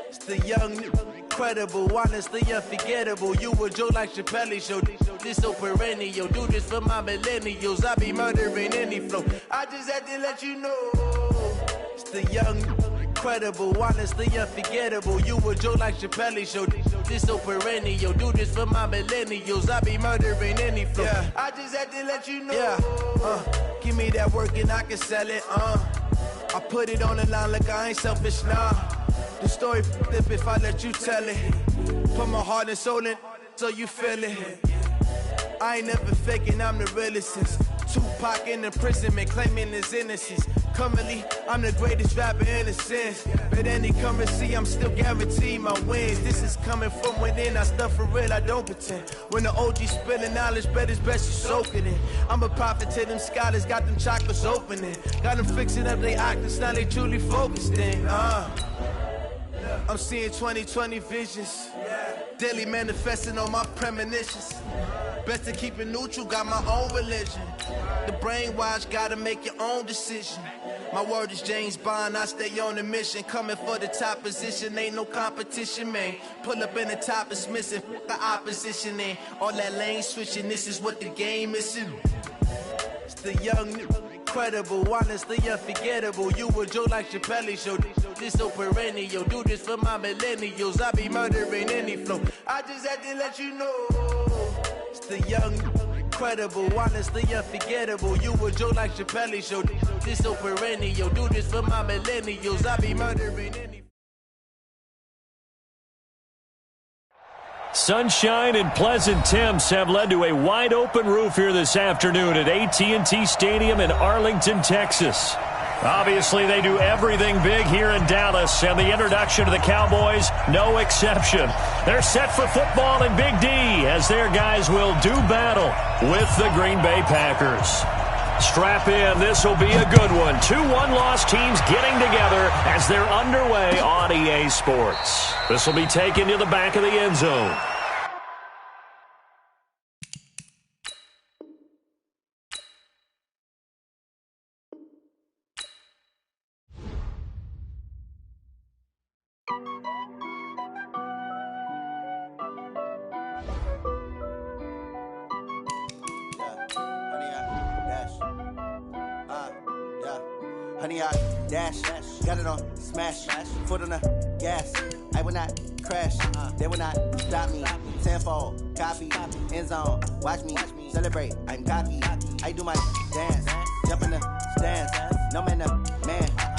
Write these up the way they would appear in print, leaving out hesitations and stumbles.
It's the young, incredible, honestly unforgettable. You a Joe like Chappelle show. This so perennial. Do this for my millennials. I be murdering any flow. I just had to let you know. It's the young, incredible, honestly unforgettable. You a Joe like Chappelle show. This so perennial. Do this for my millennials. I be murdering any flow. Yeah. I just had to let you know. Yeah. Give me that work and I can sell it. I put it on the line like I ain't selfish, nah. The story flip if I let you tell it. Put my heart and soul in so you feel it. I ain't never faking, I'm the realest since Tupac in imprisonment, claiming his innocence. Currently, I'm the greatest rapper in a sense. But any currency, I'm still guaranteed my wins. This is coming from within, I stuff for real, I don't pretend. When the OG spilling knowledge, bet it's best you soak it in. I'm a prophet to them scholars, got them chakras opening. Got them fixing up they octaves, now they truly focused in. I'm seeing 2020 visions. Daily manifesting on my premonitions. Best to keep it neutral, got my own religion. The brainwash, gotta make your own decision. My word is James Bond, I stay on the mission. Coming for the top position, ain't no competition, man. Pull up in the top is missing, the opposition ain't. All that lane switching, this is what the game is. It's the young, incredible, honestly unforgettable. You a Joe like Chappelle show. This so perennial. Do this for my millennials. I be murdering any flow. I just had to let you know. It's the young, incredible, honestly unforgettable. You a Joe like Chappelle show. This so perennial. Do this for my millennials. I be murdering any. Sunshine and pleasant temps have led to a wide-open roof here this afternoon at AT&T Stadium in Arlington, Texas. Obviously, they do everything big here in Dallas, and the introduction to the Cowboys, no exception. They're set for football in Big D as their guys will do battle with the Green Bay Packers. Strap in, this will be a good one. 2 one-loss teams getting together as they're underway on EA Sports. This will be taken to the back of the end zone. Honey, I dash, got it on smash, foot on the gas. I will not crash, they will not stop me. Tenfold, copy, end zone, watch me celebrate. I'm cocky, I do my dance, jump in the stands. No man,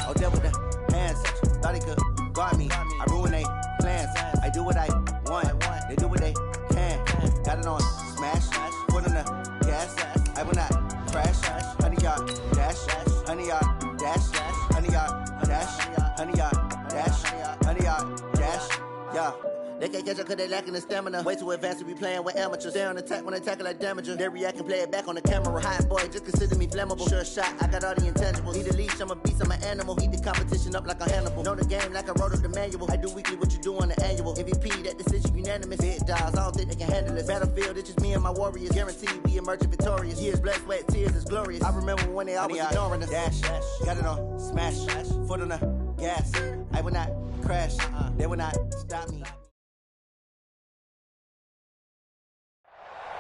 oh deal with the hands. Thought he could guard me, I ruin they plans. I do what I want, they do what they can. Got it on smash, foot on the gas. I will not crash, honey, y'all dash, honey, y'all. Dash, honey yard, dash, honey yard, dash, honey yard, dash, yeah. They can't catch up cause they lacking the stamina. Way too advanced to be playing with amateurs. Stay on attack when they tackle like damager. They react and play it back on the camera. Hot boy, just consider me flammable. Sure shot, I got all the intangibles. Need a leash, I'm a beast, I'm an animal. Heat the competition up like a Hannibal. Know the game like I wrote up the manual. I do weekly what you do on the annual. MVP, that decision unanimous. Big dogs, I don't think they can handle this. Battlefield, it's just me and my warriors. Guaranteed we emerging victorious. Years, blood, sweat, tears is glorious. I remember when they always ignoring us. Dash, got it on smash, foot on the gas. I will not crash, they will not stop me.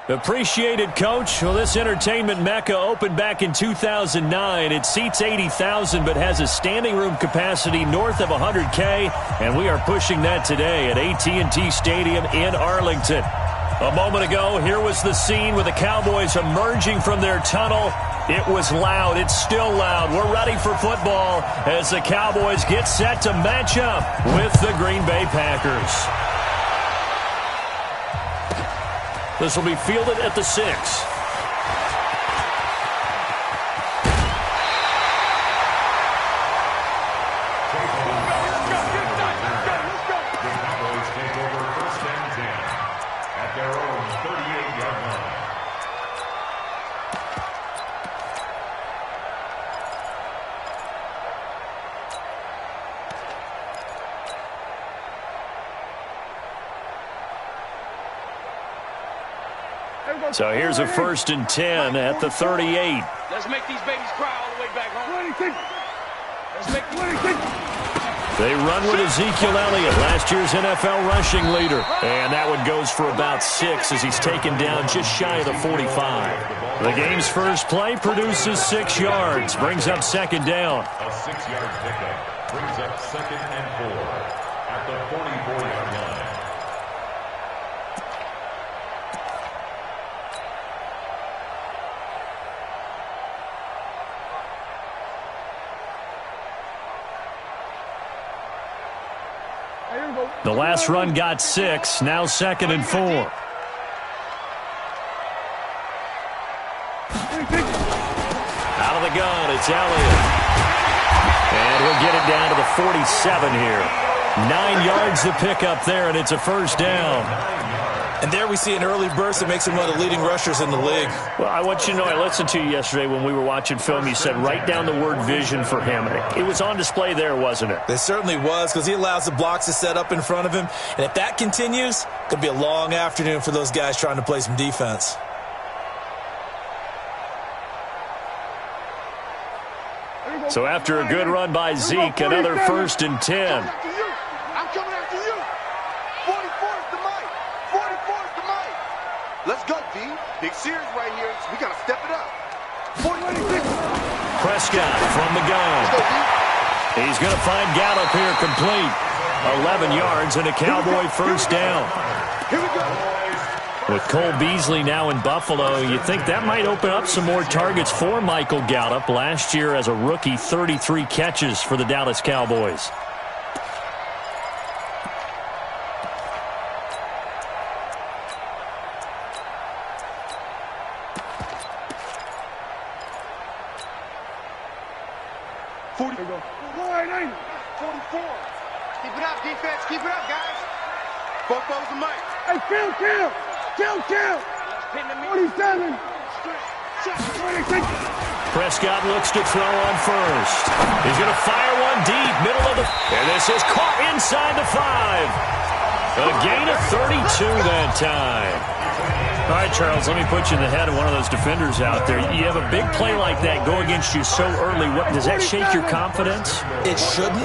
Appreciated, Coach. Well, this entertainment mecca opened back in 2009. It seats 80,000 but has a standing room capacity north of 100K, and we are pushing that today at AT&T Stadium in Arlington. A moment ago, here was the scene with the Cowboys emerging from their tunnel. It was loud. It's still loud. We're ready for football as the Cowboys get set to match up with the Green Bay Packers. This will be fielded at the 6. So here's a 1st and 10 at the 38. Let's make these babies cry all the way back home. They run with Ezekiel Elliott, last year's NFL rushing leader. And that one goes for about 6 as he's taken down just shy of the 45. The game's first play produces 6 yards, brings up second down. A 6-yard pickup brings up 2nd and 4 at the 44-yard line. The last run got 6, now 2nd and 4. Out of the gun, it's Elliott. And he'll get it down to the 47 here. 9 yards to pick up there, and it's a first down. And there we see an early burst that makes him one of the leading rushers in the league. Well, I want you to know, I listened to you yesterday when we were watching film. You said write down the word vision for him. It was on display there, wasn't it? It certainly was, because he allows the blocks to set up in front of him. And if that continues, it's going to be a long afternoon for those guys trying to play some defense. So after a good run by Zeke, another 1st and 10. I'm coming after you. 44 is the mic. 44 is the mic. Let's go, D. Big series right here. So we got to step it up. 46. Prescott from the gun. He's going to find Gallup here complete. 11 yards and a Cowboy first down. Here we go. With Cole Beasley now in Buffalo, you think that might open up some more targets for Michael Gallup. Last year as a rookie, 33 catches for the Dallas Cowboys. Keep it up, defense. Keep it up, guys. Four's the mic. Hey, kill. 47. 26. Prescott looks to throw on first. He's going to fire one deep, middle of the... And this is caught inside the 5. A gain of 32 that time. All right, Charles, let me put you in the head of one of those defenders out there. You have a big play like that go against you so early. What does that shake your confidence? It shouldn't,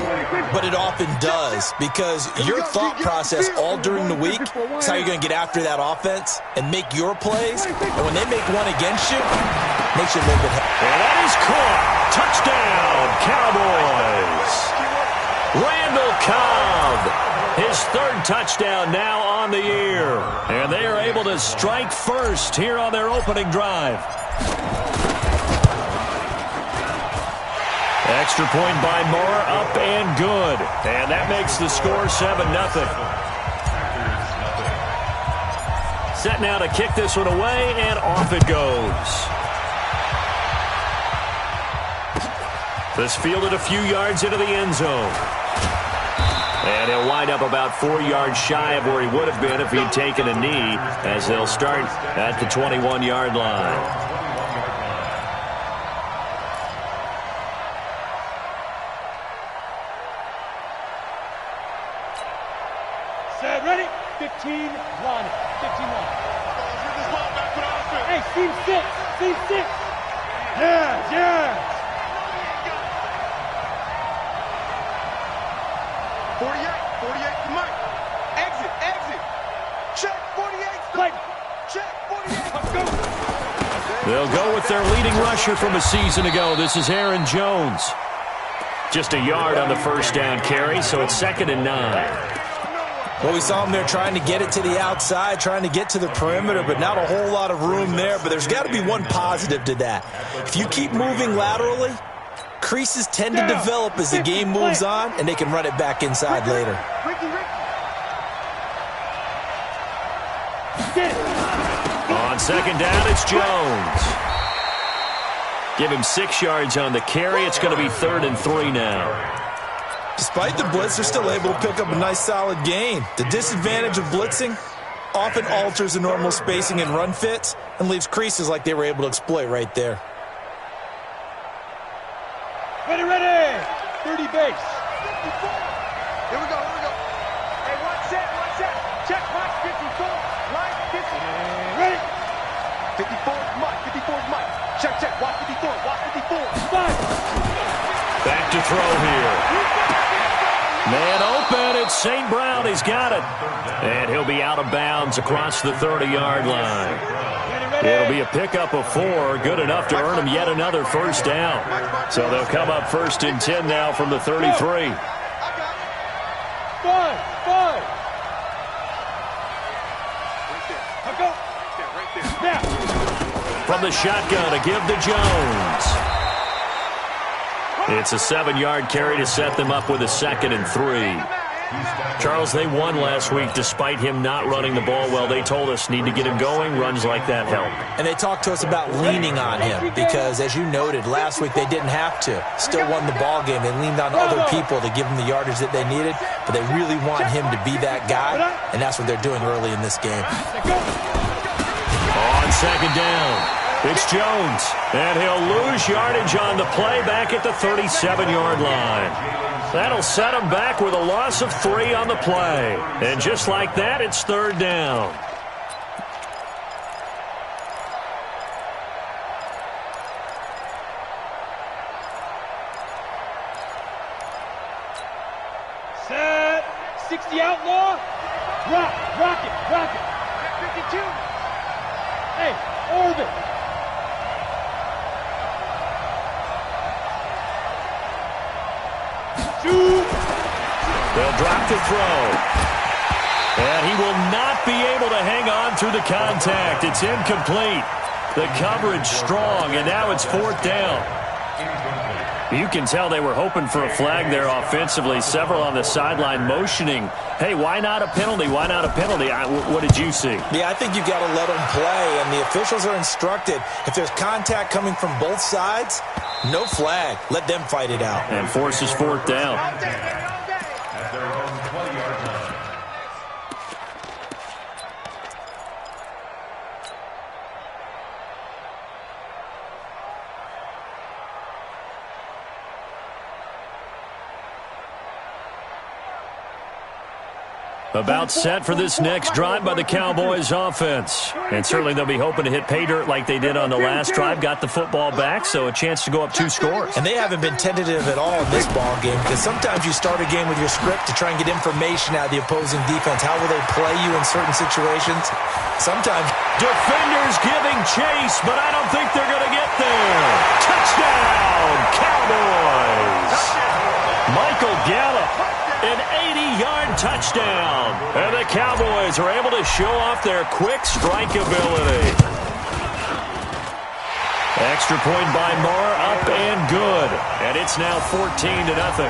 but it often does, because your thought process all during the week is how you're going to get after that offense and make your plays. And when they make one against you, it makes you a little bit happy. And that is caught. Touchdown, Cowboys. Randall Cobb. His 3rd touchdown now on the year. And they are able to strike first here on their opening drive. Extra point by Moore, up and good. And that makes the score 7-0. Set now to kick this one away, and off it goes. This fielded a few yards into the end zone. And he'll wind up about 4 yards shy of where he would have been if he'd taken a knee, as they'll start at the 21-yard line. Set, ready? 15-1. 15-1. Hey, team 6. Team 6. Yeah. 48 to Mike. Exit. Check 48. Check 48. Let's go. They'll go with their leading rusher from a season ago. This is Aaron Jones. Just a yard on the first down carry, so it's 2nd and 9. Well, we saw him there trying to get it to the outside, trying to get to the perimeter, but not a whole lot of room there. But there's got to be one positive to that. If you keep moving laterally, creases tend to develop as the game moves on, and they can run it back inside later. On 2nd down, it's Jones. Give him 6 yards on the carry. It's going to be 3rd and 3 now. Despite the blitz, they're still able to pick up a nice, solid gain. The disadvantage of blitzing often alters the normal spacing and run fits and leaves creases like they were able to exploit right there. Ready. 30 base. Here we go. Hey, one set. Check Mike 54. Line 50. Ready. 54 is Mike. Check. Watch 54. 5. Back to throw here. Man open, it's St. Brown. He's got it. And he'll be out of bounds across the 30-yard line. It'll be a pickup of 4, good enough to earn him yet another first down. So they'll come up 1st and 10 now from the 33. 5. From the shotgun, a give to Jones. It's a 7-yard carry to set them up with a 2nd and 3. Charles, they won last week despite him not running the ball well. They told us need to get him going. Runs like that help. And they talked to us about leaning on him because, as you noted, last week they didn't have to. Still won the ball game. They leaned on other people to give them the yardage that they needed, but they really want him to be that guy, and that's what they're doing early in this game. On 2nd down, it's Jones, and he'll lose yardage on the play back at the 37-yard line. That'll set him back with a loss of 3 on the play. And just like that, it's 3rd down. Set. 60 outlaw. Rock it. 52. Hey, orbit. They'll drop the throw. And he will not be able to hang on through the contact. It's incomplete. The coverage strong, and now it's 4th down. You can tell they were hoping for a flag there offensively. Several on the sideline motioning, hey, why not a penalty? Why not a penalty? What did you see? Yeah, I think you've got to let them play, and the officials are instructed. If there's contact coming from both sides, no flag. Let them fight it out. And forces 4th down. At their own 20-yard line. About set for this next drive by the Cowboys offense. And certainly they'll be hoping to hit pay dirt like they did on the last drive. Got the football back, so a chance to go up 2 scores. And they haven't been tentative at all in this ball game because sometimes you start a game with your script to try and get information out of the opposing defense. How will they play you in certain situations? Sometimes. Defenders giving chase, but I don't think they're going to get there. Touchdown, Cowboys. Michael Gallup. An 80-yard touchdown. And the Cowboys are able to show off their quick strike ability. Extra point by Moore, up and good. And it's now 14-0.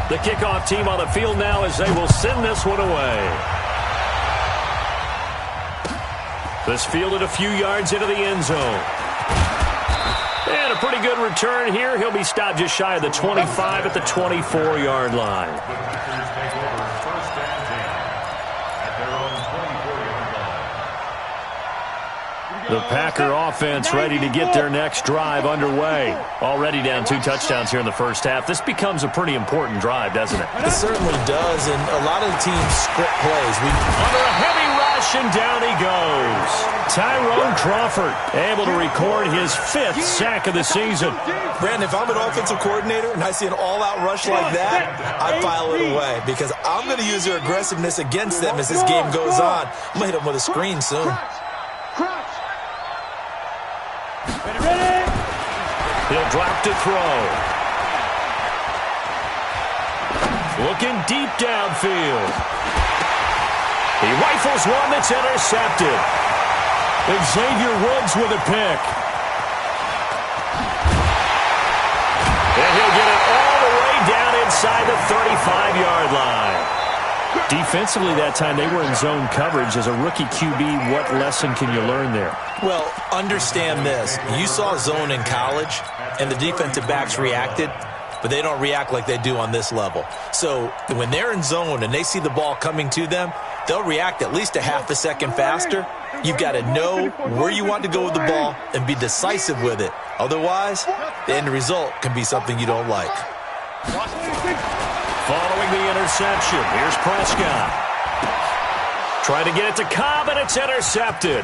The kickoff team on the field now as they will send this one away. This fielded a few yards into the end zone. And a pretty good return here. He'll be stopped just shy of the 25 at the 24-yard line. The Packer offense ready to get their next drive underway. Already down 2 touchdowns here in the first half. This becomes a pretty important drive, doesn't it? It certainly does, and a lot of the teams script plays. Under a heavy rush, and down he goes. Tyrone Crawford able to record his 5th sack of the season. Brandon, if I'm an offensive coordinator and I see an all-out rush like that, I file it away because I'm going to use their aggressiveness against them as this game goes on. I'm going to hit them with a screen soon. He'll drop to throw. Looking deep downfield. He rifles one that's intercepted. Xavier Woods with a pick. And he'll get it all the way down inside the 35-yard line. Defensively that time, they were in zone coverage. As a rookie QB, what lesson can you learn there? Well, understand this. You saw zone in college, and the defensive backs reacted, but they don't react like they do on this level. So when they're in zone and they see the ball coming to them, they'll react at least a half a second faster. You've got to know where you want to go with the ball and be decisive with it. Otherwise, the end result can be something you don't like. Following the interception, here's Prescott. Trying to get it to Cobb, and it's intercepted.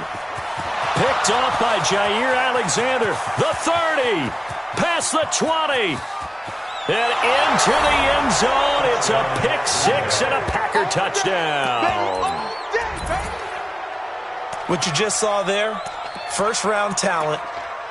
Picked off by Jair Alexander. The 30. Past the 20. And into the end zone. It's a pick six and a Packer touchdown. What you just saw there, first-round talent,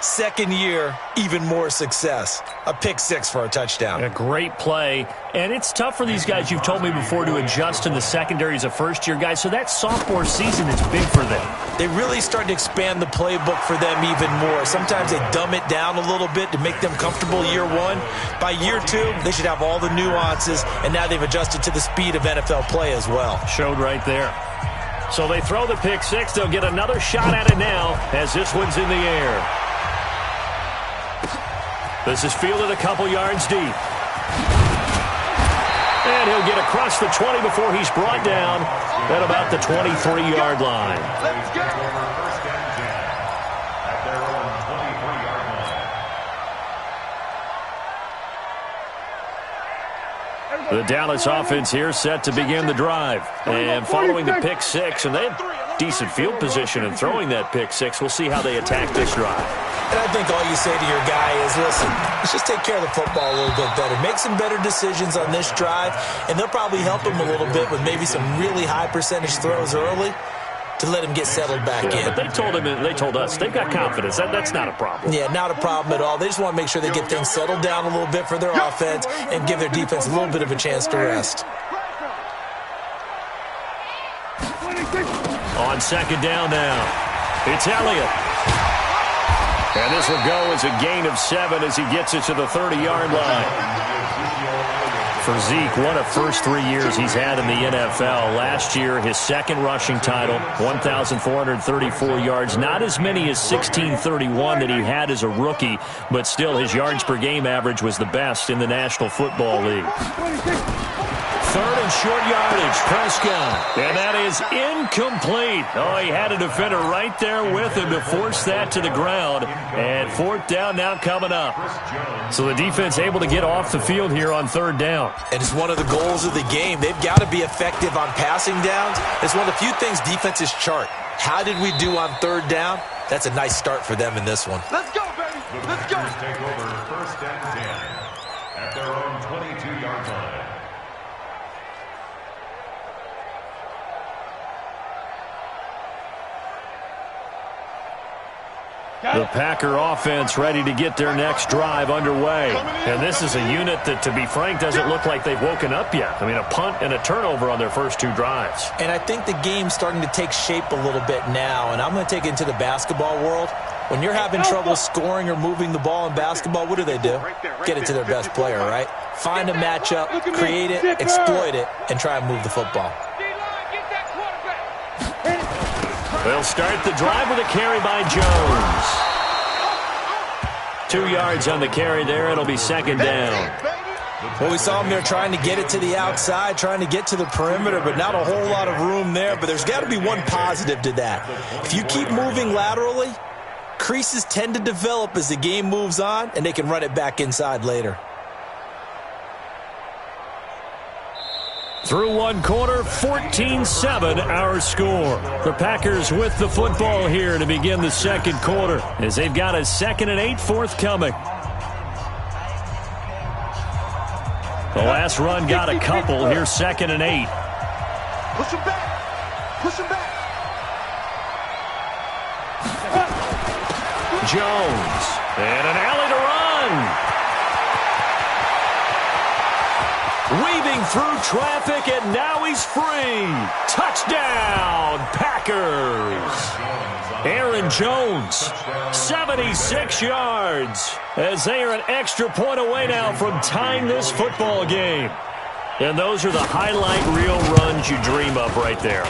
second year, even more success. A pick six for a touchdown. A great play. And it's tough for these guys, you've told me before, to adjust in the secondary as a first-year guy. So that sophomore season is big for them. They really start to expand the playbook for them even more. Sometimes they dumb it down a little bit to make them comfortable year one. By year two, they should have all the nuances, and now they've adjusted to the speed of NFL play as well. Showed right there. So they throw the pick six. They'll get another shot at it now as this one's in the air. This is fielded a couple yards deep. And he'll get across the 20 before he's brought down at about the 23-yard line. Let's go. First and 10 at their own 23-yard line. The Dallas offense here set to begin the drive. And following the pick six, and they have decent field position in throwing that pick six. We'll see how they attack this drive. And I think all you say to your guy is, listen, let's just take care of the football a little bit better. Make some better decisions on this drive, and they'll probably help him a little bit with maybe some really high percentage throws early to let him get settled back in. But they told us they've got confidence. That's not a problem. Yeah, not a problem at all. They just want to make sure they get things settled down a little bit for their offense and give their defense a little bit of a chance to rest. On second down now, it's Elliott. And this will go as a gain of 7 as he gets it to the 30-yard line. For Zeke, one of the first 3 years he's had in the NFL. Last year, his second rushing title, 1,434 yards. Not as many as 1,631 that he had as a rookie, but still his yards per game average was the best in the National Football League. Third and short yardage, Prescott. And that is incomplete. Oh, he had a defender right there with him to force that to the ground. And fourth down now coming up. So the defense able to get off the field here on third down. And it's one of the goals of the game. They've got to be effective on passing downs. It's one of the few things defenses chart. How did we do on third down? That's a nice start for them in this one. Let's go, baby. Let's go. Take over first and 10 at their own 22-yard line. The Packer offense ready to get their next drive underway. And this is a unit that, to be frank, doesn't look like they've woken up yet. I mean, a punt and a turnover on their first 2 drives. And I think the game's starting to take shape a little bit now. And I'm going to take it into the basketball world. When you're having trouble scoring or moving the ball in basketball, what do? Get it to their best player, right? Find a matchup, create it, exploit it, and try and move the football. They'll start the drive with a carry by Jones. 2 yards on the carry there. It'll be second down. Well, we saw them there trying to get it to the outside, trying to get to the perimeter, but not a whole lot of room there. But there's got to be one positive to that. If you keep moving laterally, creases tend to develop as the game moves on, and they can run it back inside later. Through one quarter, 14-7 our score. The Packers with the football here to begin the second quarter as they've got a 2nd and 8 forthcoming. The last run got a couple. Here's 2nd and 8. Push him back. Push him back. Jones. And an alley to run. Weaving through traffic, and now he's free. Touchdown, Packers. Aaron Jones, 76 yards, as they are an extra point away now from tying this football game. And those are the highlight reel runs you dream of right there.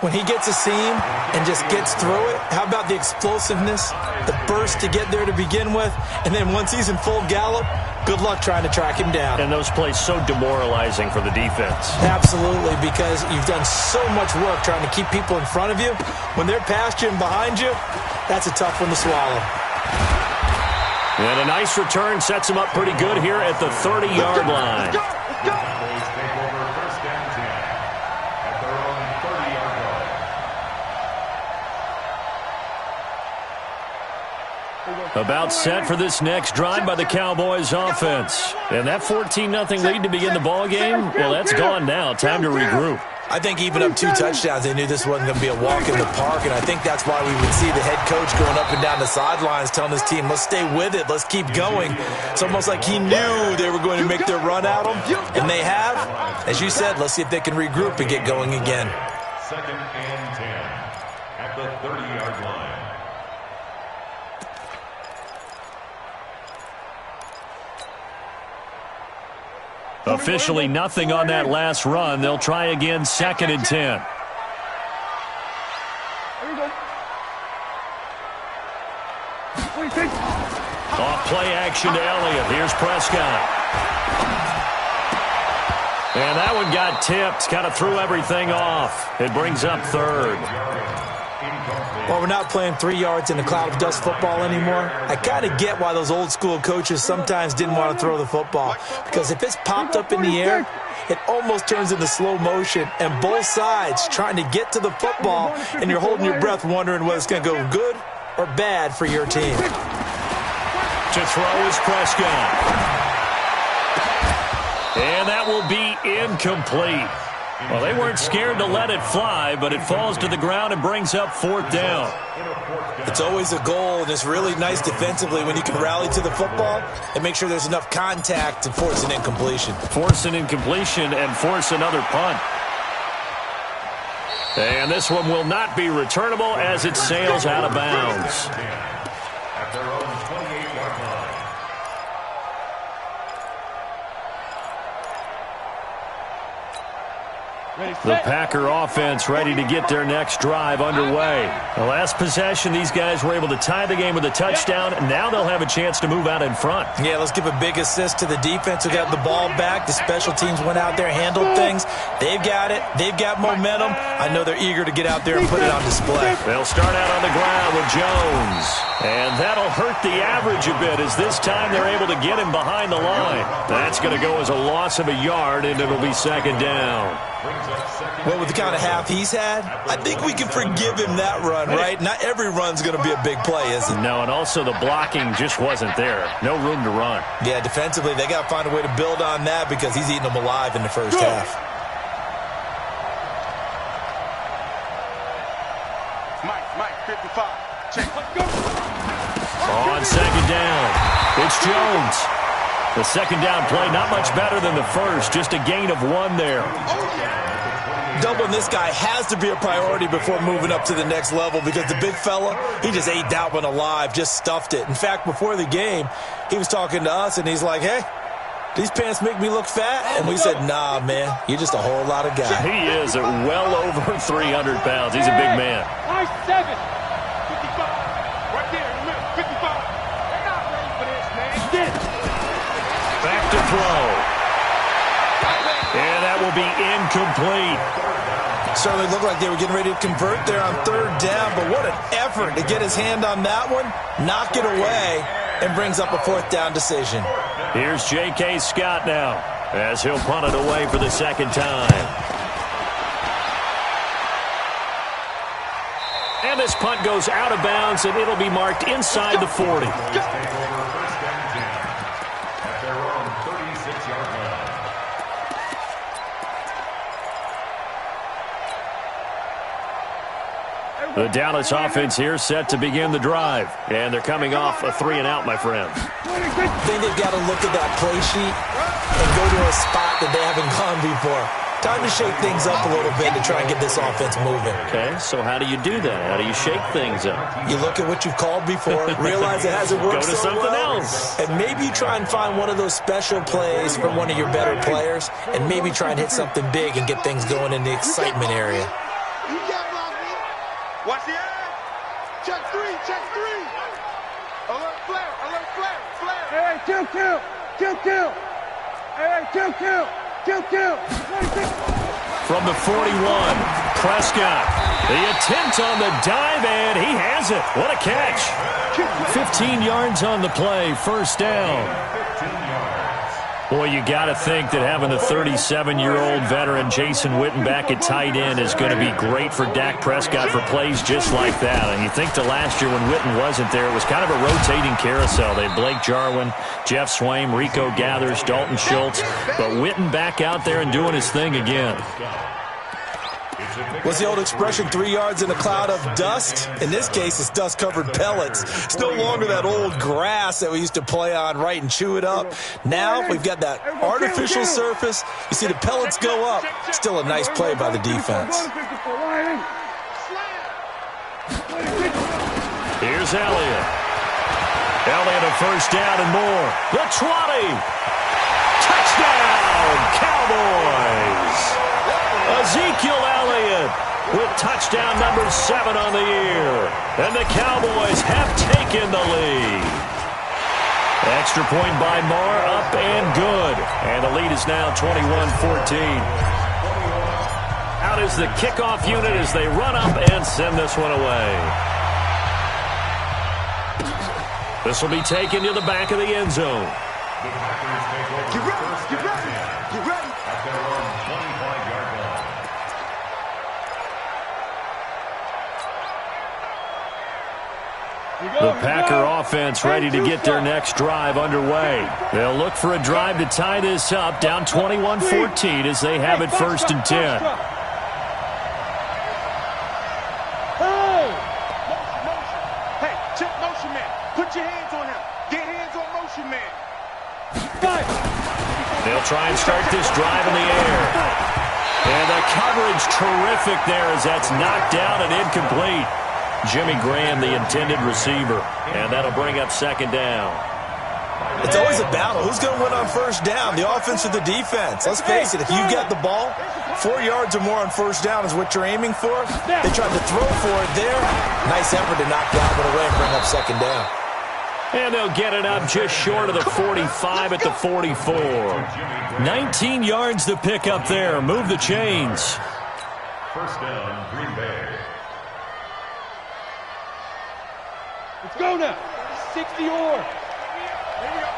When he gets a seam and just gets through it, how about the explosiveness, the burst to get there to begin with, and then once he's in full gallop, good luck trying to track him down. And those plays so demoralizing for the defense. Absolutely, because you've done so much work trying to keep people in front of you. When they're past you and behind you, that's a tough one to swallow. And a nice return sets him up pretty good here at the 30-yard line. About set for this next drive by the Cowboys offense. And that 14-0 lead to begin the ball game, well, that's gone now. Time to regroup. I think even up 2 touchdowns, they knew this wasn't going to be a walk in the park, and I think that's why we would see the head coach going up and down the sidelines telling his team, let's stay with it, let's keep going. It's almost like he knew they were going to make their run at him, and they have. As you said, let's see if they can regroup and get going again. 2nd and 10 at the 30-yard line. Officially nothing on that last run. They'll try again, 2nd and 10. Off play action to Elliott. Here's Prescott. And that one got tipped. Kind of threw everything off. It brings up 3rd. Well, we're not playing 3 yards in a cloud of dust football anymore. I kind of get why those old school coaches sometimes didn't want to throw the football. Because if it's popped up in the air, it almost turns into slow motion. And both sides trying to get to the football, and you're holding your breath wondering whether it's going to go good or bad for your team. To throw is Prescott. And that will be incomplete. Well, they weren't scared to let it fly, but it falls to the ground and brings up 4th down. It's always a goal, and it's really nice defensively when you can rally to the football and make sure there's enough contact to force an incompletion. Force an incompletion and force another punt. And this one will not be returnable as it sails out of bounds. At their own 28-yard line. The Packer offense ready to get their next drive underway. The last possession, these guys were able to tie the game with a touchdown. Now they'll have a chance to move out in front. Yeah, let's give a big assist to the defense who got the ball back. The special teams went out there, handled things. They've got it. They've got momentum. I know they're eager to get out there and put it on display. They'll start out on the ground with Jones. And that'll hurt the average a bit as this time they're able to get him behind the line. That's going to go as a loss of a yard, and it'll be 2nd down. Well, with the kind of half he's had, I think we can forgive him that run, right? Not every run's going to be a big play, is it? No, and also the blocking just wasn't there. No room to run. Yeah, defensively, they got to find a way to build on that because he's eating them alive in the first half. Mike, 55. Check. Let's go. On 2nd down, it's Jones. The 2nd down play, not much better than the first, just a gain of 1 there. Doubling this guy has to be a priority before moving up to the next level because the big fella, he just ate that one alive, just stuffed it. In fact, before the game, he was talking to us, and he's like, hey, these pants make me look fat? And we said, nah, man, you're just a whole lot of guy. He is at well over 300 pounds. He's a big man. Nice 7. 55. Right there in the middle. 55. They're not ready for this, man. Get it. Back to throw. And that will be incomplete. Certainly looked like they were getting ready to convert there on 3rd down, but what an effort to get his hand on that one, knock it away, and brings up a 4th down decision. Here's J.K. Scott now as he'll punt it away for the 2nd time. And this punt goes out of bounds, and it'll be marked inside the 40. At their own 36-yard line. The Dallas offense here set to begin the drive. And they're coming off a 3-and-out, my friends. I think they've got to look at that play sheet and go to a spot that they haven't gone before. Time to shake things up a little bit to try and get this offense moving. Okay, so how do you do that? How do you shake things up? You look at what you've called before, realize it hasn't worked Go to so something well, else. and maybe you try and find one of those special plays from one of your better players, and maybe try and hit something big and get things going in the excitement area. You got it, man. Watch the edge. Check 3. Alert flare. Hey, kill. Hey, kill. From the 41, Prescott. The attempt on the dive, and he has it. What a catch. 15 yards on the play, 1st down. 15 yards. Boy, you got to think that having the 37-year-old veteran Jason Witten back at tight end is going to be great for Dak Prescott for plays just like that. And you think to last year when Witten wasn't there, it was kind of a rotating carousel. They had Blake Jarwin, Jeff Swaim, Rico Gathers, Dalton Schultz. But Witten back out there and doing his thing again. What's the old expression, 3 yards in a cloud of dust? In this case, it's dust-covered pellets. It's no longer that old grass that we used to play on, right, and chew it up. Now we've got that artificial surface. You see the pellets go up. Still a nice play by the defense. Here's Elliott. Elliott a first down and more. The 20. Touchdown, Cowboys. Ezekiel Elliott with touchdown number 7 on the year. And the Cowboys have taken the lead. Extra point by Marr, up and good. And the lead is now 21-14. Out is the kickoff unit as they run up and send this one away. This will be taken to the back of the end zone. Get ready, get ready, get ready. At their own 25-yard line. The Packer offense ready to get their next drive underway. They'll look for a drive to tie this up, down 21-14 as they have it 1st and 10. Hey, check motion man. Put your hands on him. Get hands on motion man. They'll try and start this drive in the air. And the coverage terrific there as that's knocked down and incomplete. Jimmy Graham, the intended receiver. And that'll bring up 2nd down. It's always a battle. Who's going to win on 1st down, the offense or the defense? Let's face it, if you've got the ball, 4 yards or more on 1st down is what you're aiming for. They tried to throw for it there. Nice effort to knock that one away and bring up 2nd down. And they'll get it up just short of the 45 at the 44. 19 yards to pick up there. Move the chains. 1st down, Green Bay. Let's go now. 60 or. Here we go.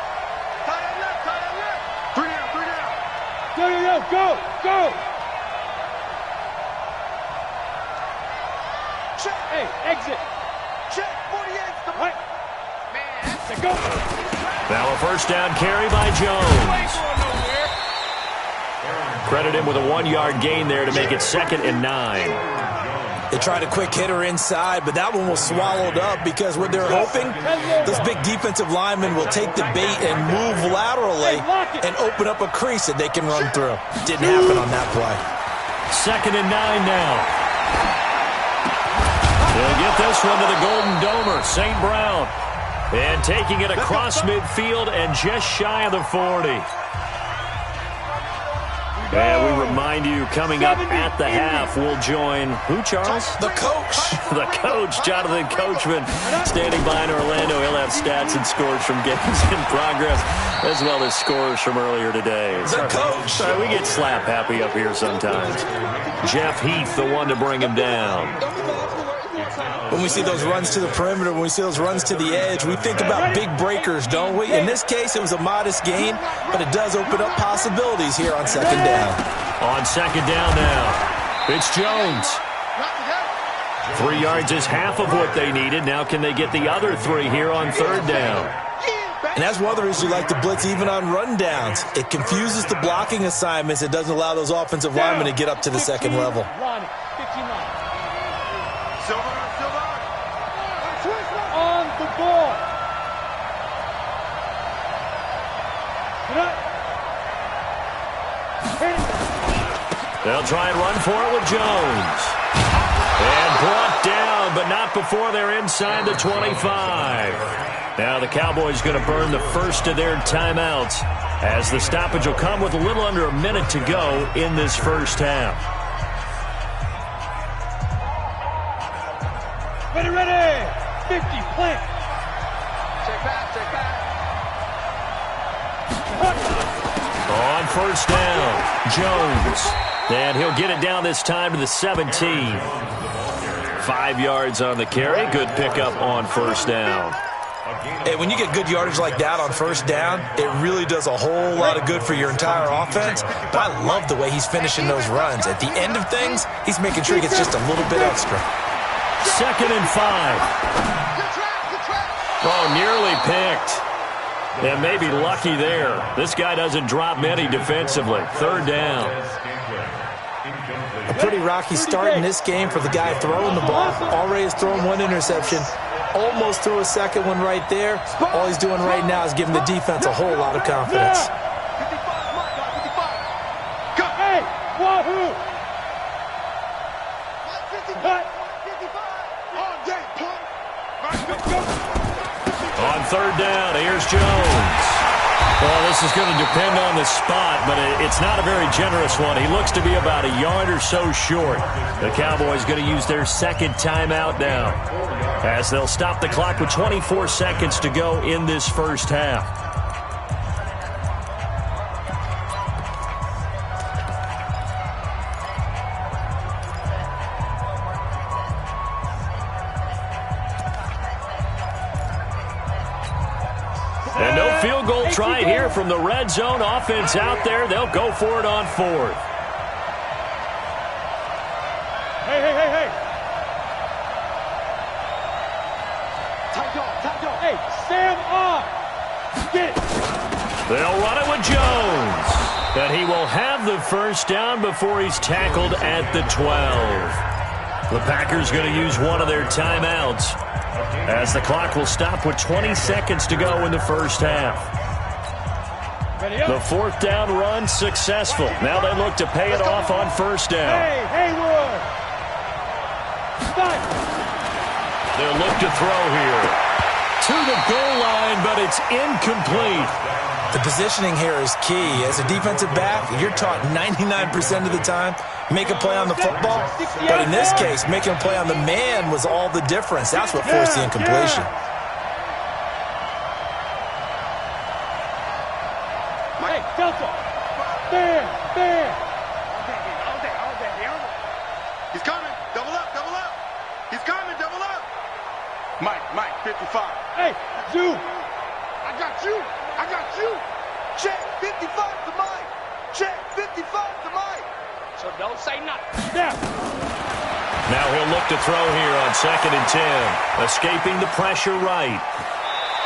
Tie that left, tie that left. 3 down, 3 down. Go. Check. Hey, exit. Check. 48's the right. Man, let's go. Now a 1st down carry by Jones. Credit him with a 1-yard gain there to make it 2nd and 9. They tried a quick hitter inside, but that one was swallowed up because what they're hoping, those big defensive linemen will take the bait and move laterally and open up a crease that they can run through. Didn't happen on that play. 2nd and 9 now. They'll get this one to the Golden Domer, St. Brown. And taking it across midfield and just shy of the 40. And we remind you, coming up at the half, we'll join who, Charles? The coach. The coach, Jonathan Coachman, standing by in Orlando. He'll have stats and scores from games in progress, as well as scores from earlier today. The coach. Sorry, we get slap happy up here sometimes. Jeff Heath, the one to bring him down. When we see those runs to the perimeter, when we see those runs to the edge, we think about big breakers, don't we? In this case, it was a modest gain, but it does open up possibilities here on 2nd down. On 2nd down now, it's Jones. 3 yards is half of what they needed. Now can they get the other 3 here on 3rd down? And that's one of the reasons you like to blitz even on rundowns. It confuses the blocking assignments. It doesn't allow those offensive linemen to get up to the 2nd level. On the ball. They'll try and run for it with Jones. And brought down, but not before they're inside the 25. Now the Cowboys going to burn the 1st of their timeouts as the stoppage will come with a little under a minute to go in this 1st half. Ready. 50, plant. Check back. On 1st down, Jones. And he'll get it down this time to the 17. 5 yards on the carry. Good pickup on 1st down. Hey, when you get good yardage like that on first down, it really does a whole lot of good for your entire offense. But I love the way he's finishing those runs. At the end of things, he's making sure he gets just a little bit extra. 2nd and 5. Oh, nearly picked. And maybe lucky there. This guy doesn't drop many defensively. 3rd down. A pretty rocky start in this game for the guy throwing the ball. Already has thrown 1 interception. Almost threw a second one right there. All he's doing right now is giving the defense a whole lot of confidence. Hey, wahoo! On 3rd down, here's Jones. Well, this is going to depend on the spot, but it's not a very generous one. He looks to be about a yard or so short. The Cowboys going to use their 2nd timeout now, as they'll stop the clock with 24 seconds to go in this first half. And no field goal try here from the red zone. Offense out there. They'll go for it on 4th. Hey. Hey, Sam off. Get it. They'll run it with Jones. And he will have the first down before he's tackled at the 12. The Packers going to use one of their timeouts, as the clock will stop with 20 seconds to go in the first half. The 4th down run successful. Now they look to pay it off on 1st down. Hey, Haywood. They'll look to throw here. To the goal line, but it's incomplete. The positioning here is key. As a defensive back, you're taught 99% of the time, make a play on the football. But in this case, making a play on the man was all the difference. That's what forced the incompletion. Hey, Delta. There. He's coming. Double up. He's coming. Double up. Mike, 55. Hey, Zoo. I got you. Check 55 to Mike. Check 55 to Mike. So don't say nothing. Now he'll look to throw here on 2nd and 10. Escaping the pressure right.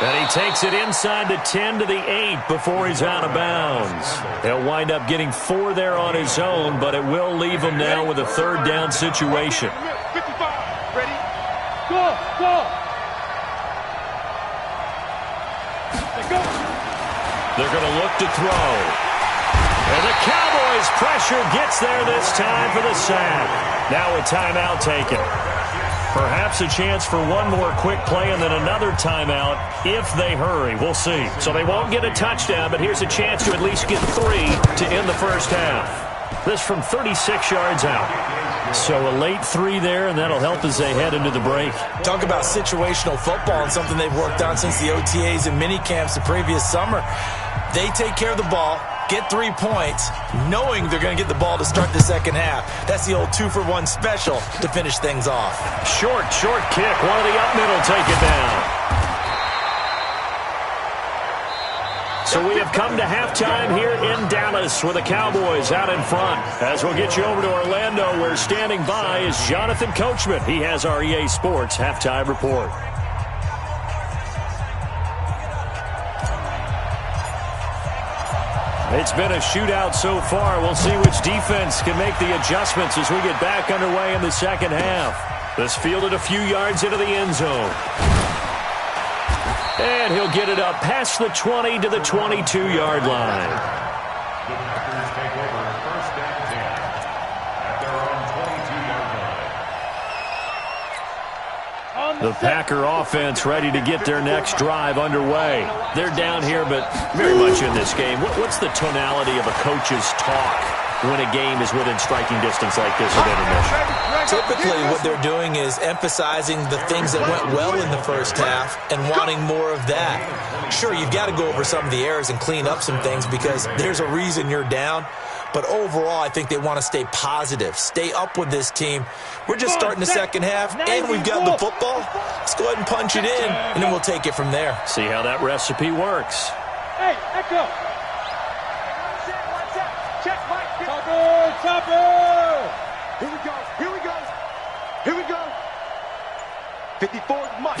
And he takes it inside the 10 to the 8 before he's out of bounds. He'll wind up getting 4 there on his own, but it will leave him now with a 3rd down situation. 55. Ready? Go. They're going to look to throw. And the Cowboys' pressure gets there this time for the sack. Now a timeout taken. Perhaps a chance for one more quick play and then another timeout if they hurry. We'll see. So they won't get a touchdown, but here's a chance to at least get 3 to end the first half. This from 36 yards out. So a late 3 there, and that'll help as they head into the break. Talk about situational football and something they've worked on since the OTAs and mini camps the previous summer. They take care of the ball, get 3 points, knowing they're going to get the ball to start the second half. That's the old 2-for-1 special to finish things off. Short kick. One of the up middle take it down. So we have come to halftime here in Dallas with the Cowboys out in front. As we'll get you over to Orlando, where standing by is Jonathan Coachman. He has our EA Sports halftime report. It's been a shootout so far. We'll see which defense can make the adjustments as we get back underway in the second half. This fielded a few yards into the end zone. And he'll get it up past the 20 to the 22-yard line. The Packers take over 1st and 10 at their own 22-yard line. The Packer offense ready to get their next drive underway. They're down here, but very much in this game. What's the tonality of a coach's talk when a game is within striking distance like this at intermission? Typically, what they're doing is emphasizing the things that went well in the first half and wanting more of that. Sure, you've got to go over some of the errors and clean up some things because there's a reason you're down. But overall, I think they want to stay positive, stay up with this team. We're just starting the second half, and we've got the football. Let's go ahead and punch it in, and then we'll take it from there. See how that recipe works. Hey, Echo. Check, Mike. Topper. Here we go. Here we go. Here we go. 54, Mike.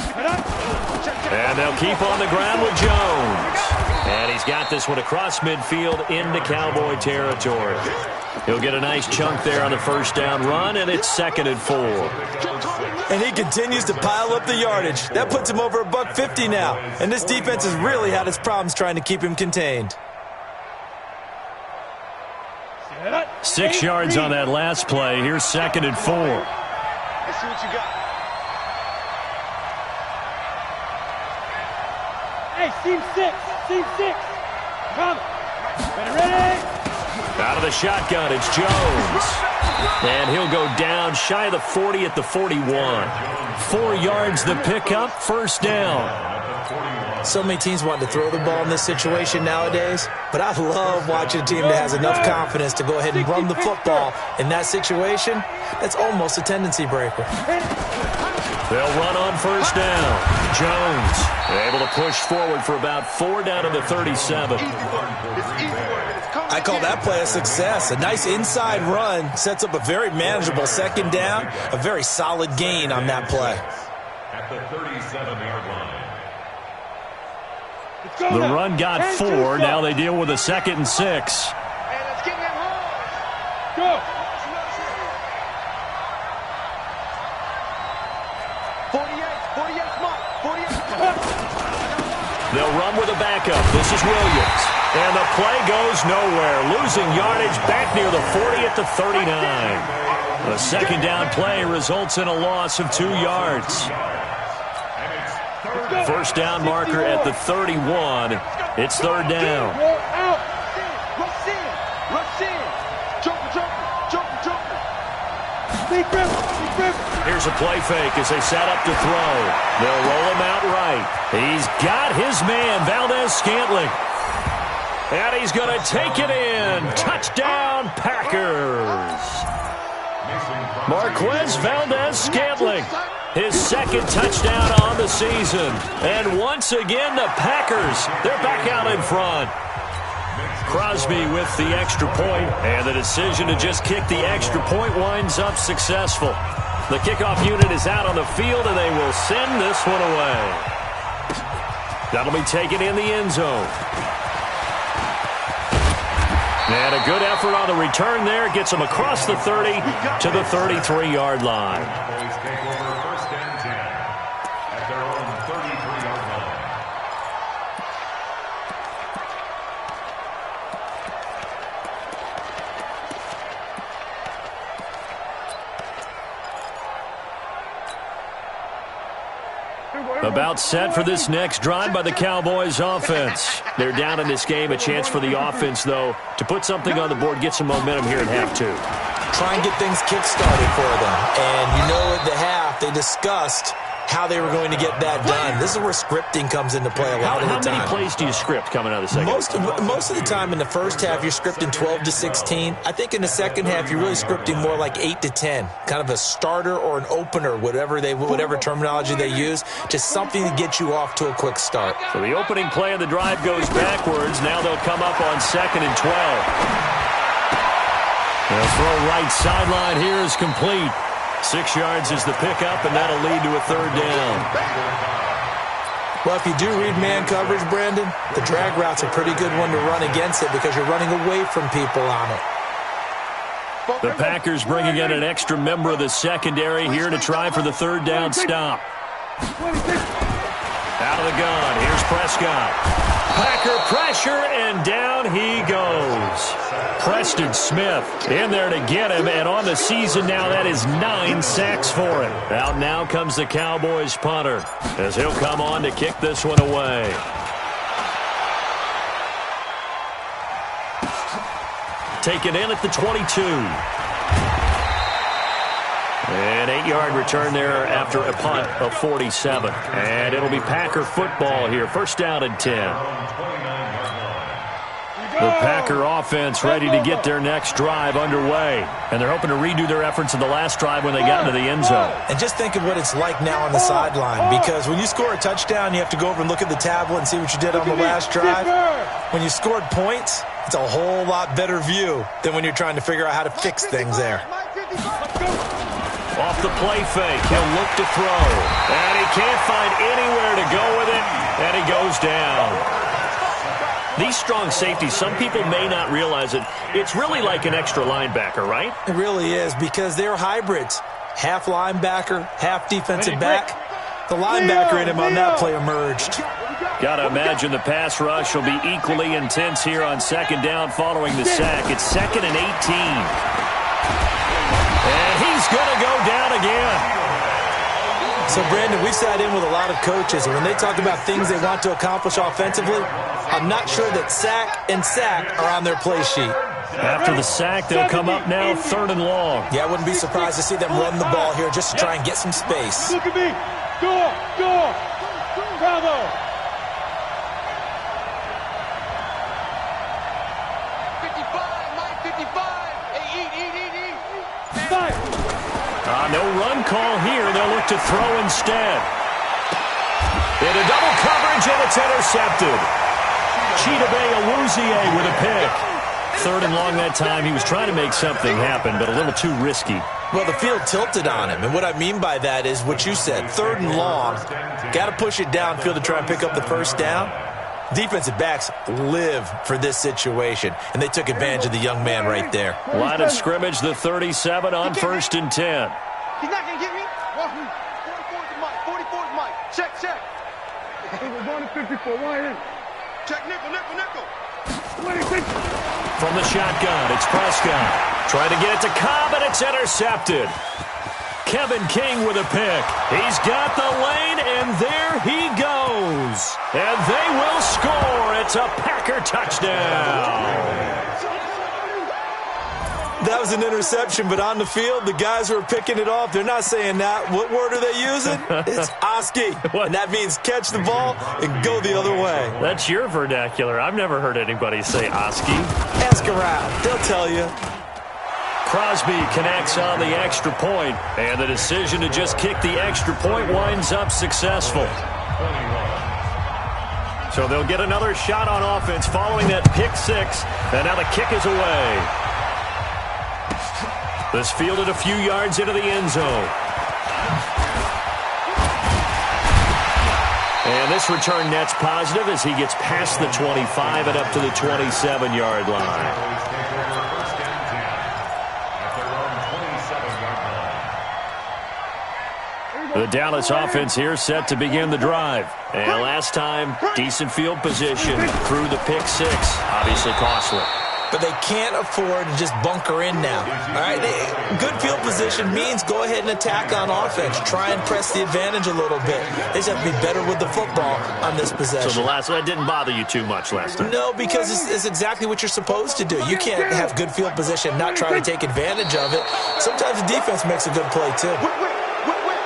And they'll keep on the ground with Jones. And he's got this one across midfield into Cowboy territory. He'll get a nice chunk there on the first down run, and it's 2nd and 4. And he continues to pile up the yardage. That puts him over $150 now. And this defense has really had its problems trying to keep him contained. 6 yards on that last play. Here's 2nd and 4. Let's see what you got. Hey, seam 6. Come. Ready. Out of the shotgun, it's Jones. And he'll go down shy of the 40 at the 41. 4 yards the pickup, first down. So many teams want to throw the ball in this situation nowadays, but I love watching a team that has enough confidence to go ahead and run the football. In that situation, that's almost a tendency breaker. They'll run on first down. Jones able to push forward for about 4 down to the 37. I call that play a success. A nice inside run sets up a very manageable second down, a very solid gain on that play. At the 37-yard line. The run got 4. Now they deal with a 2nd and 6. And let's get that hard. Go. 48, Mike. 48. They'll run with a backup. This is Williams. And the play goes nowhere. Losing yardage back near the 40 at the 39. The second down play results in a loss of 2 yards. First down marker at the 31. It's 3rd down. Rush in. Joker. Here's a play fake as they set up to throw. They'll roll him out right. He's got his man, Valdez-Scantling. And he's going to take it in. Touchdown, Packers. Marquez Valdez-Scantling. His 2nd touchdown on the season. And once again, the Packers, they're back out in front. Crosby with the extra point, and the decision to just kick the extra point winds up successful. The kickoff unit is out on the field, and they will send this one away. That'll be taken in the end zone. And a good effort on the return there. Gets them across the 30 to the 33-yard line. About set for this next drive by the Cowboys offense. They're down in this game. A chance for the offense, though, to put something on the board, get some momentum here in half 2. Try and get things kick-started for them. And you know at the half, they discussed how they were going to get that done. This is where scripting comes into play a lot of the time. How many plays do you script coming out of the second? Most of the time in the first half, you're scripting 12 to 16. I think in the second half, you're really scripting more like 8 to 10. Kind of a starter or an opener, whatever terminology they use. Just something to get you off to a quick start. So the opening play of the drive goes backwards. Now they'll come up on 2nd and 12. The throw right sideline here is complete. 6 yards is the pickup, and that'll lead to a 3rd down. Well, if you do read man coverage, Brandon, the drag route's a pretty good one to run against it because you're running away from people on it. The Packers bringing in an extra member of the secondary here to try for the 3rd down stop. Out of the gun, here's Prescott. Packer pressure, and down he goes. Preston Smith in there to get him, and on the season now, that is 9 sacks for him. Out now comes the Cowboys punter, as he'll come on to kick this one away. Taken in at the 22. An 8-yard return there after a punt of 47. And it'll be Packer football here. First down and 10. The Packer offense ready to get their next drive underway. And they're hoping to redo their efforts in the last drive when they got into the end zone. And just think of what it's like now on the sideline, because when you score a touchdown, you have to go over and look at the tablet and see what you did on the last drive. When you scored points, it's a whole lot better view than when you're trying to figure out how to fix things there. Off the play fake, he'll look to throw. And he can't find anywhere to go with it, and he goes down. These strong safeties, some people may not realize it. It's really like an extra linebacker, right? It really is, because they're hybrids. Half linebacker, half defensive back. The linebacker in him on that play emerged. Got to imagine the pass rush will be equally intense here on second down following the sack. It's 2nd and 18. And he's going to go down again. So, Brandon, we've sat in with a lot of coaches, and when they talk about things they want to accomplish offensively, I'm not sure that sack and sack are on their play sheet. After the sack, they'll come up now 3rd and long. Yeah, I wouldn't be surprised to see them run the ball here just to try and get some space. Look at me. Go. Bravo. 55, Mike, 55. Hey, eat. Five. No run call here. They'll look to throw instead. Into double coverage, and it's intercepted. Chidobe Awuzie with a pick. 3rd and long that time. He was trying to make something happen, but a little too risky. Well, the field tilted on him, and what I mean by that is what you said. 3rd and long. Got to push it downfield to try and pick up the first down. Defensive backs live for this situation, and they took advantage of the young man right there. Line of scrimmage, the 37 on 1st and 10. He's not going to get me. 44's the mic. 44's the mic. Check. We're going to 54. Why in? Check nickel. From the shotgun, it's Prescott. Trying to get it to Cobb, and it's intercepted. Kevin King with a pick. He's got the lane, and there he goes. And they will score. It's a Packer touchdown. That was an interception, but on the field, the guys who are picking it off, they're not saying that. What word are they using? It's Oski. And that means catch the ball and go the other way. That's your vernacular. I've never heard anybody say Oski. Ask around. They'll tell you. Crosby connects on the extra point, and the decision to just kick the extra point winds up successful. So they'll get another shot on offense following that pick six, and now the kick is away. This fielded a few yards into the end zone. And this return net's positive as he gets past the 25 and up to the 27-yard line. The Dallas offense here set to begin the drive. And last time, decent field position through the pick six. Obviously costly. But they can't afford to just bunker in now. All right, good field position means go ahead and attack on offense. Try and press the advantage a little bit. They just have to be better with the football on this possession. So that didn't bother you too much last time? No, because it's exactly what you're supposed to do. You can't have good field position and not try to take advantage of it. Sometimes the defense makes a good play, too.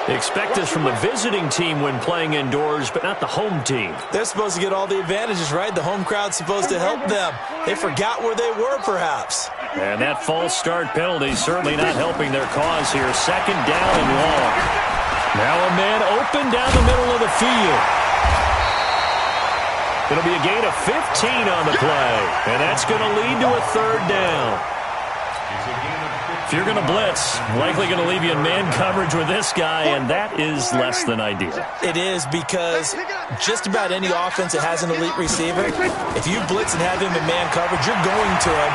Expect this from the visiting team when playing indoors, but not the home team. They're supposed to get all the advantages, right? The home crowd's supposed to help them. They forgot where they were, perhaps. And that false start penalty certainly not helping their cause here. 2nd down and long. Now a man open down the middle of the field. It'll be a gain of 15 on the play, and that's going to lead to a 3rd down. If you're going to blitz, likely going to leave you in man coverage with this guy, and that is less than ideal. It is, because just about any offense that has an elite receiver, if you blitz and have him in man coverage, you're going to him,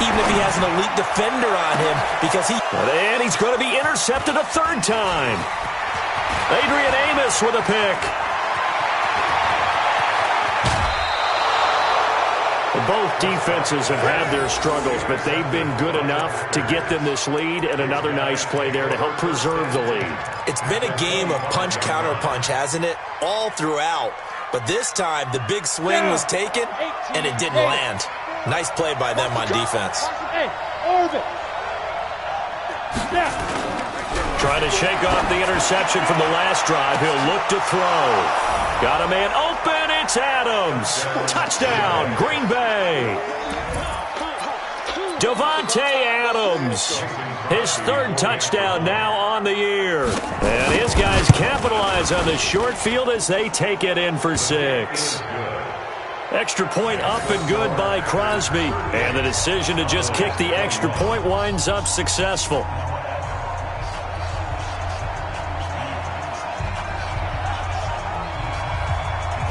even if he has an elite defender on him, because he... And he's going to be intercepted a 3rd time. Adrian Amos with a pick. Both defenses have had their struggles, but they've been good enough to get them this lead, and another nice play there to help preserve the lead. It's been a game of punch-counter-punch, hasn't it? All throughout. But this time, the big swing was taken, and it didn't land. Nice play by them on defense. Trying to shake off the interception from the last drive. He'll look to throw. Got a man open. It's Adams. Touchdown, Green Bay. Davante Adams. His third touchdown now on the year. And his guys capitalize on the short field as they take it in for 6. Extra point up and good by Crosby. And the decision to just kick the extra point winds up successful.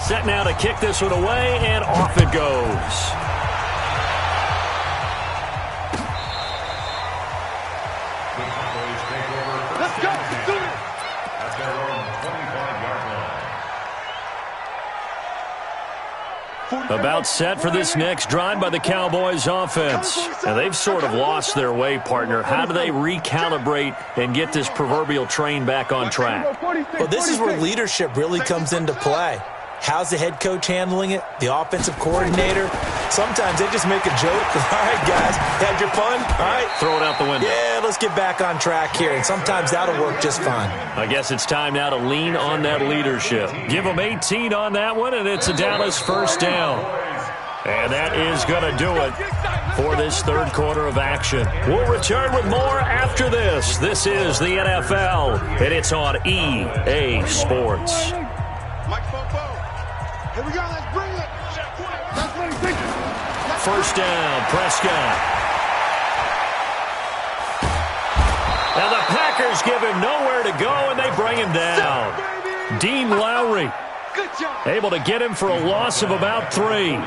Set now to kick this one away, and off it goes. Let's go. Let's do it. At their own 25-yard line. About set for this next drive by the Cowboys offense. And they've sort of lost their way, partner. How do they recalibrate and get this proverbial train back on track? Well, this is where leadership really comes into play. How's the head coach handling it? The offensive coordinator? Sometimes they just make a joke. All right, guys, had your fun? All right. Throw it out the window. Yeah, let's get back on track here. And sometimes that'll work just fine. I guess it's time now to lean on that leadership. Give them 18 on that one, and it's a Dallas first down. And that is going to do it for this third quarter of action. We'll return with more after this. This is the NFL, and it's on EA Sports. Here we go, let's bring it. That's what he's thinking. First down, Prescott. Now the Packers give him nowhere to go, and they bring him down. Dean Lowry able to get him for a loss of about 3.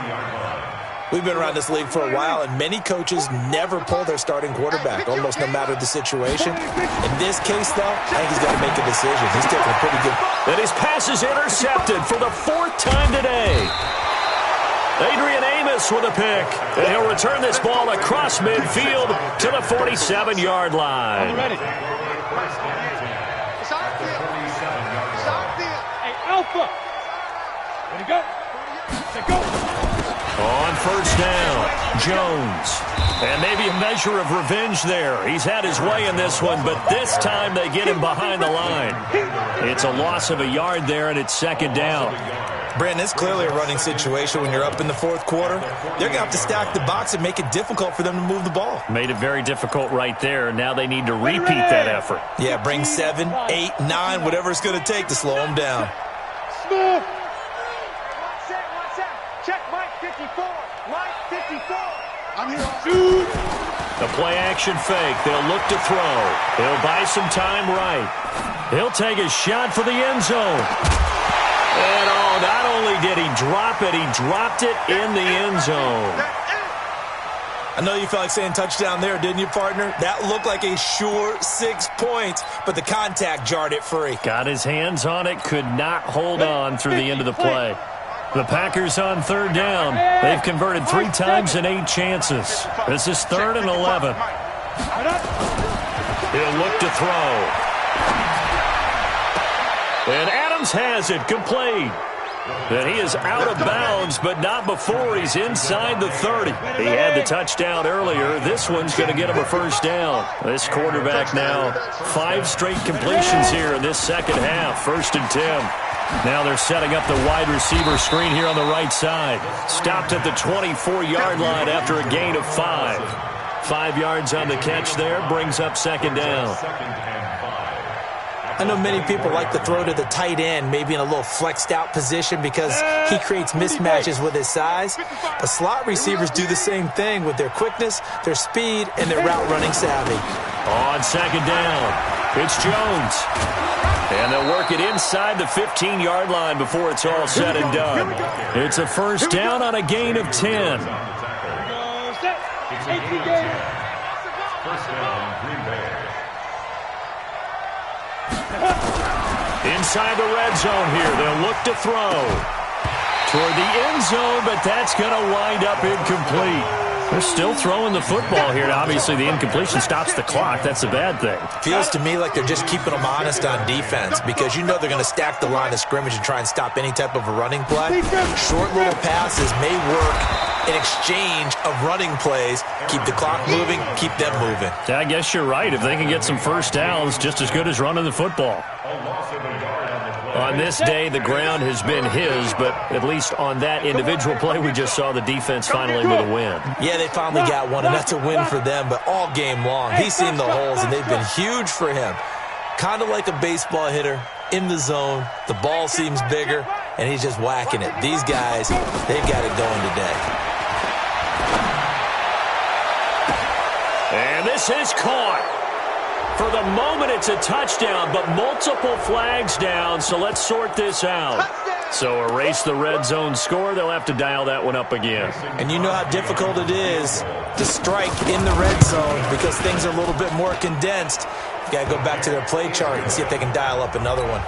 We've been around this league for a while, and many coaches never pull their starting quarterback, almost no matter the situation. In this case, though, I think he's got to make a decision. He's taking a pretty good... And his pass is intercepted for the 4th time today. Adrian Amos with a pick. And he'll return this ball across midfield to the 47-yard line. Ready. It's our field. It's our field. Hey, Alpha. Ready, go. Say go. On first down, Jones. And maybe a measure of revenge there. He's had his way in this one, but this time they get him behind the line. It's a loss of a yard there, and it's second down. Brandon, it's clearly a running situation when you're up in the fourth quarter. They're going to have to stack the box and make it difficult for them to move the ball. Made it very difficult right there. Now they need to repeat that effort. Yeah, bring 7, 8, 9, whatever it's going to take to slow them down. Smith. Check Mike 54. Mike 54. I'm here. Shoot. The play-action fake. They'll look to throw. They'll buy some time right. He'll take a shot for the end zone. And, oh, not only did he drop it, he dropped it in the end zone. I know you felt like saying touchdown there, didn't you, partner? That looked like a sure 6 points, but the contact jarred it free. Got his hands on it, could not hold on through the end of the play. The Packers on third down. They've converted 3 times in 8 chances. This is 3rd and 11. He'll look to throw. And Adams has it, complete. And he is out of bounds, but not before he's inside the 30. He had the touchdown earlier. This one's going to get him a first down. This quarterback now, 5 straight completions here in this second half. 1st and 10. Now they're setting up the wide receiver screen here on the right side. Stopped at the 24-yard line after a gain of 5. 5 yards on the catch there, brings up second down. I know many people like to throw to the tight end, maybe in a little flexed out position because he creates mismatches with his size. But slot receivers do the same thing with their quickness, their speed, and their route running savvy. On second down, it's Jones. And they'll work it inside the 15-yard line before it's all said and done. It's a first down on a gain of 10. First down, Green Bay. Inside the red zone here, they'll look to throw toward the end zone, but that's going to wind up incomplete. They're still throwing the football here. Obviously, the incompletion stops the clock. That's a bad thing. Feels to me like they're just keeping them honest on defense because you know they're going to stack the line of scrimmage and try and stop any type of a running play. Short little passes may work in exchange of running plays. Keep the clock moving, keep them moving. Yeah, I guess you're right. If they can get some first downs, just as good as running the football. A loss of a yard on the play. On this day, the ground has been his, but at least on that individual play, we just saw the defense finally with a win. Yeah, they finally got one, and that's a win for them, but all game long, he's seen the holes, and they've been huge for him. Kind of like a baseball hitter in the zone. The ball seems bigger, and he's just whacking it. These guys, they've got it going today. And this is caught. For the moment, it's a touchdown, but multiple flags down, so let's sort this out. So erase the red zone score. They'll have to dial that one up again. And you know how difficult it is to strike in the red zone because things are a little bit more condensed. You got to go back to their play chart and see if they can dial up another one.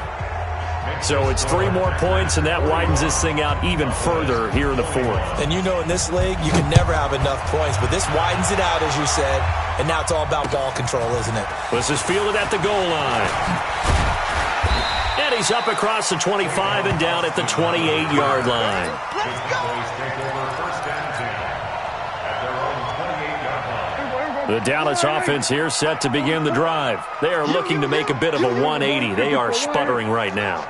So it's 3 more points, and that widens this thing out even further here in the fourth. And you know in this league, you can never have enough points, but this widens it out, as you said, and now it's all about ball control, isn't it? This is fielded at the goal line. And he's up across the 25 and down at the 28-yard line. The Dallas offense here set to begin the drive. They are looking to make a bit of a 180. They are sputtering right now.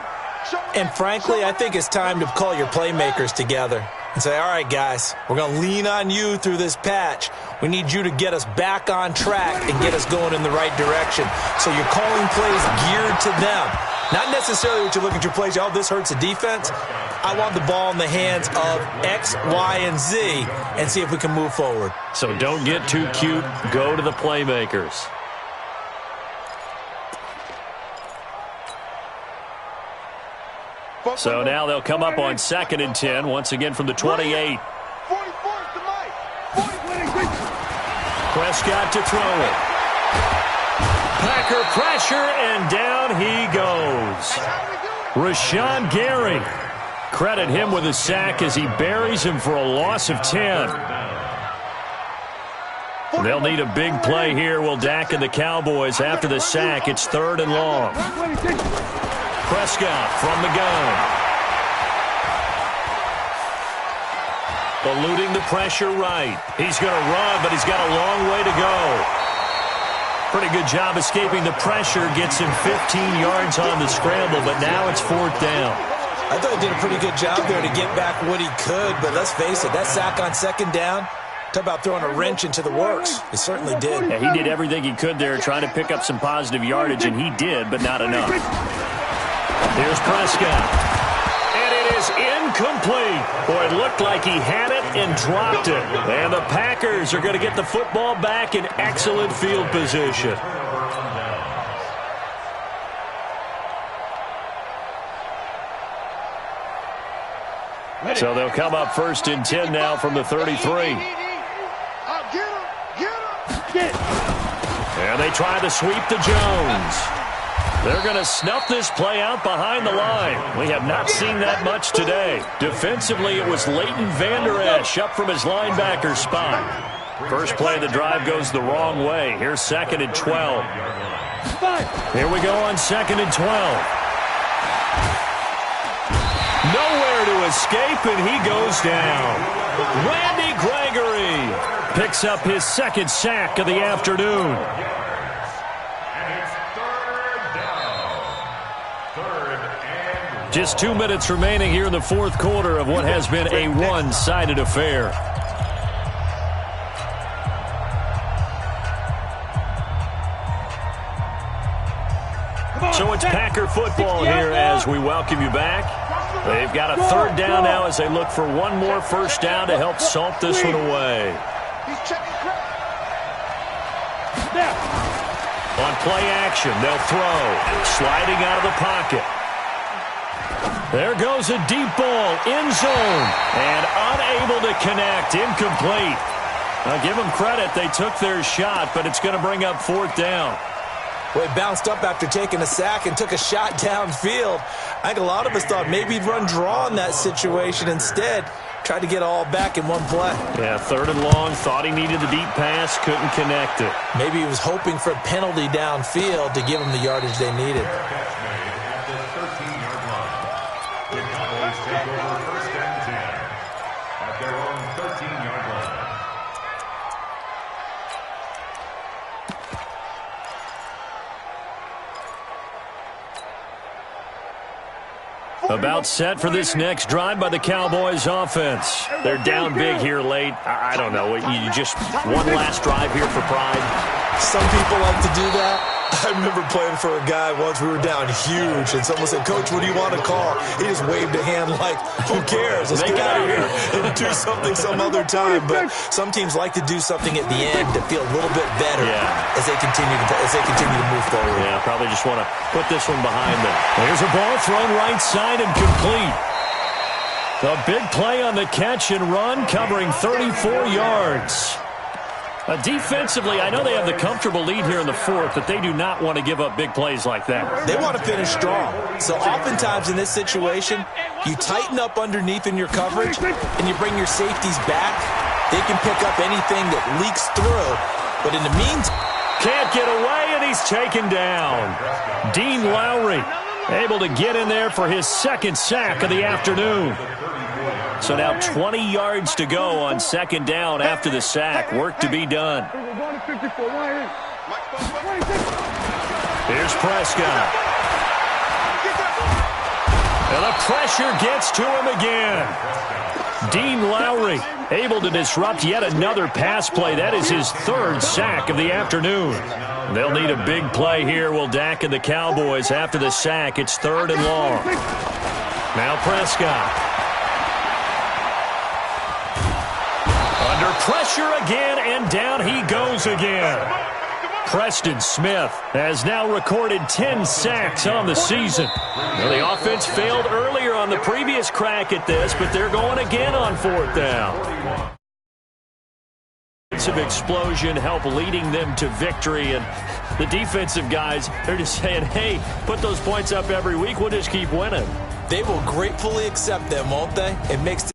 And frankly, I think it's time to call your playmakers together and say, all right, guys, we're going to lean on you through this patch. We need you to get us back on track and get us going in the right direction. So you're calling plays geared to them. Not necessarily what you're looking to plays, oh, this hurts the defense. I want the ball in the hands of X, Y, and Z and see if we can move forward. So don't get too cute. Go to the playmakers. So now they'll come up on 2nd and 10, once again from the 28. Prescott to throw it. Packer pressure, and down he goes. Rashawn Gary. Credit him with a sack as he buries him for a loss of 10. They'll need a big play here. Will Dak and the Cowboys after the sack. It's 3rd and long. Prescott from the gun. Eluding the pressure right. He's going to run, but he's got a long way to go. Pretty good job escaping the pressure. Gets him 15 yards on the scramble, but now it's 4th down. I thought he did a pretty good job there to get back what he could, but let's face it, that sack on 2nd down, talk about throwing a wrench into the works. He certainly did. Yeah, he did everything he could there, trying to pick up some positive yardage, and he did, but not enough. Here's Prescott. And it is incomplete. Boy, it looked like he had it and dropped it. And the Packers are going to get the football back in excellent field position. So they'll come up 1st and 10 now from the 33. And they try to sweep to Jones. They're going to snuff this play out behind the line. We have not seen that much today. Defensively, it was Leighton Vander Esch up from his linebacker spot. First play of the drive goes the wrong way. Here's 2nd and 12. Here we go on 2nd and 12. Nowhere to escape, and he goes down. Randy Gregory picks up his 2nd sack of the afternoon. Just 2 minutes remaining here in the 4th quarter of what has been a one-sided affair. So it's Packer football here as we welcome you back. They've got a 3rd down now as they look for one more first down to help salt this one away. On play action, they'll throw. Sliding out of the pocket. There goes a deep ball, end zone, and unable to connect, incomplete. I'll give them credit, they took their shot, but it's going to bring up 4th down. Well, he bounced up after taking a sack and took a shot downfield. I think a lot of us thought maybe he'd run draw in that situation. Instead, tried to get all back in one play. Yeah, 3rd and long, thought he needed the deep pass, couldn't connect it. Maybe he was hoping for a penalty downfield to give him the yardage they needed. About set for this next drive by the Cowboys offense. They're down big here late. I don't know. You just one last drive here for pride. Some people like to do that. I remember playing for a guy once. We were down huge, and someone said, "Coach, what do you want to call?" He just waved a hand like, "Who cares? Let's get out of here and do something some other time." But some teams like to do something at the end to feel a little bit better as they continue to move forward. Yeah, probably just want to put this one behind them. There's a ball thrown right side and complete. A big play on the catch and run, covering 34 yards. Defensively, I know they have the comfortable lead here in the fourth, but they do not want to give up big plays like that. They want to finish strong. So oftentimes in this situation, you tighten up underneath in your coverage, and you bring your safeties back. They can pick up anything that leaks through. But in the meantime, can't get away, and he's taken down. Dean Lowry able to get in there for his second sack of the afternoon. So now 20 yards to go on second down after the sack. Work to be done. Here's Prescott. And the pressure gets to him again. Dean Lowry able to disrupt yet another pass play. That is his third sack of the afternoon. They'll need a big play here, will Dak and the Cowboys. After the sack, it's 3rd and long. Now Prescott. Under pressure again, and down he goes again. Preston Smith has now recorded 10 sacks on the season. Now, the offense failed earlier on the previous crack at this, but they're going again on 4th down. Defensive explosion help leading them to victory, and the defensive guys, they're just saying, hey, put those points up every week, we'll just keep winning. They will gratefully accept them, won't they? It makes